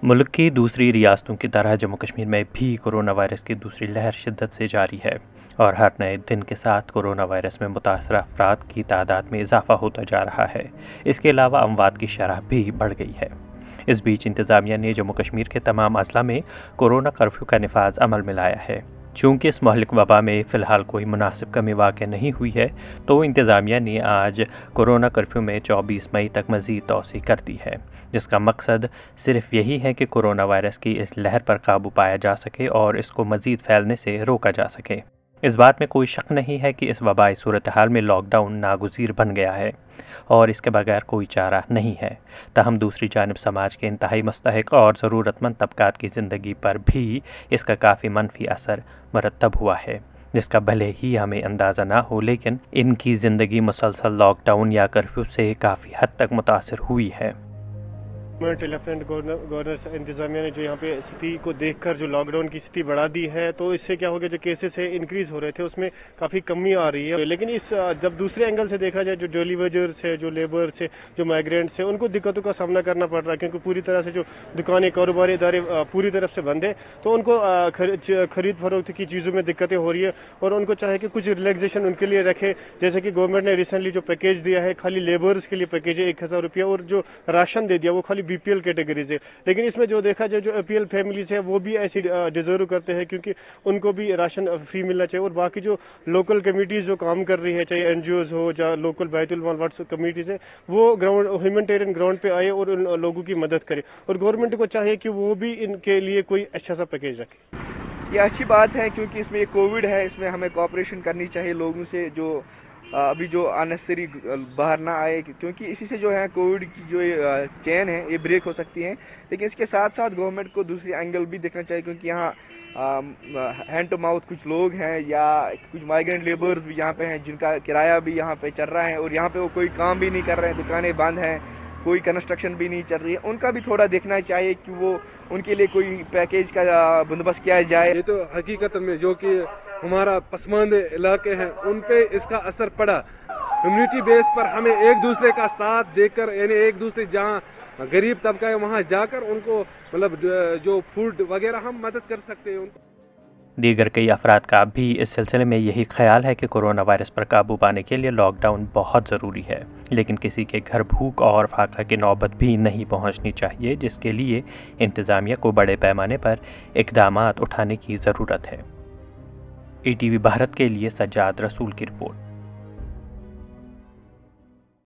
मुल्क की दूसरी रियासतों की तरह जम्मू कश्मीर में भी कोरोना वायरस की दूसरी लहर शिद्दत से जारी है और हर नए दिन के साथ कोरोना वायरस में मुतासर अफराद की तादाद में इजाफा होता जा रहा है। इसके अलावा अमवात की शरह भी बढ़ गई है। इस बीच इंतज़ामिया ने जम्मू कश्मीर के तमाम अजला में कोरोना कर्फ्यू का नफाज अमल में लाया है। चूँकि इस महलिक वबा में फ़िलहाल कोई मुनासिब कमी वाक़ई नहीं हुई है, तो इंतज़ामिया ने आज कोरोना कर्फ्यू में 24 मई तक मज़ीद तोसी कर दी है, जिसका मकसद सिर्फ यही है कि कोरोना वायरस की इस लहर पर काबू पाया जा सके और इसको मज़ीद फैलने से रोका जा सके। इस बात में कोई शक नहीं है कि इस वबाई सूरत हाल में लॉकडाउन नागुज़ीर बन गया है और इसके बगैर कोई चारा नहीं है। ताहम दूसरी जानिब समाज के इंतहाई मुस्तहिक और ज़रूरतमंद तबकात की ज़िंदगी पर भी इसका काफ़ी मनफी असर मरतब हुआ है, जिसका भले ही हमें अंदाज़ा ना हो, लेकिन इनकी ज़िंदगी मुसलसल लॉकडाउन या कर्फ्यू से काफ़ी हद तक मुतासर हुई है। लेफ्टिनेंट गवर्नर इंतजामिया ने जो यहाँ पे स्थिति को देखकर जो लॉकडाउन की स्थिति बढ़ा दी है, तो इससे क्या हो गया, जो केसेस है इंक्रीज हो रहे थे उसमें काफी कमी आ रही है। लेकिन इस जब दूसरे एंगल से देखा जाए, जो डेली वेजर्स है, जो लेबर्स है, जो माइग्रेंट्स है, उनको दिक्कतों का सामना करना पड़ रहा है, क्योंकि पूरी तरह से जो दुकानें, कारोबारी इदारे पूरी तरफ से बंद है, तो उनको खरीद फरोख्त की चीजों में दिक्कतें हो रही है और उनको चाहे कि कुछ रिलैक्सेशन उनके लिए रखे। जैसे कि गवर्नमेंट ने रिसेंटली जो पैकेज दिया है, खाली लेबर्स के लिए पैकेज है 1000 रुपया, और जो राशन दे दिया वो खाली बीपीएल कैटेगरी से। लेकिन इसमें जो देखा जाए, जो एपीएल फैमिलीज है वो भी ऐसी डिजर्व करते हैं, क्योंकि उनको भी राशन फ्री मिलना चाहिए। और बाकी जो लोकल कमेटीज जो काम कर रही है, चाहे एनजीओज हो या लोकल बैतुल माल व्हाट्सएप कमेटीज है, वो ग्राउंड ह्यूमैनिटेरियन ग्राउंड पे आए और उन लोगों की मदद करे। और गवर्नमेंट को चाहिए कि वो भी इनके लिए कोई अच्छा सा पैकेज रखे। ये अच्छी बात है, क्योंकि इसमें ये कोविड है, इसमें हमें कोऑपरेशन करनी चाहिए लोगों से, जो अभी जो अननेसेसरी बाहर ना आए, क्योंकि इसी से जो है कोविड की जो चेन है ये ब्रेक हो सकती है। लेकिन इसके साथ साथ गवर्नमेंट को दूसरी एंगल भी देखना चाहिए, क्योंकि यहाँ हैंड टू माउथ कुछ लोग हैं या कुछ माइग्रेंट लेबर्स भी यहाँ पे हैं, जिनका किराया भी यहाँ पे चल रहा है और यहाँ पे वो कोई काम भी नहीं कर रहे हैं, दुकानें बंद हैं, कोई कंस्ट्रक्शन भी नहीं चल रही है। उनका भी थोड़ा देखना चाहिए कि वो उनके लिए कोई पैकेज का बंदोबस्त किया जाए। ये तो हकीकत में जो कि हमारा पसमानदे इलाके हैं उन पे इसका असर पड़ा। कम्युनिटी बेस पर हमें एक दूसरे का साथ देकर, यानी एक दूसरे जहाँ गरीब तबका है वहाँ जाकर उनको मतलब जो फूड वगैरह हम मदद कर सकते हैं उनको। दीगर कई अफराद का भी इस सिलसिले में यही ख्याल है कि कोरोना वायरस पर काबू पाने के लिए लॉकडाउन बहुत ज़रूरी है, लेकिन किसी के घर भूख और फाका की नौबत भी नहीं पहुंचनी चाहिए, जिसके लिए इंतज़ामिया को बड़े पैमाने पर इक़दामात उठाने की ज़रूरत है। ETV भारत के लिए सज्जाद रसूल की रिपोर्ट।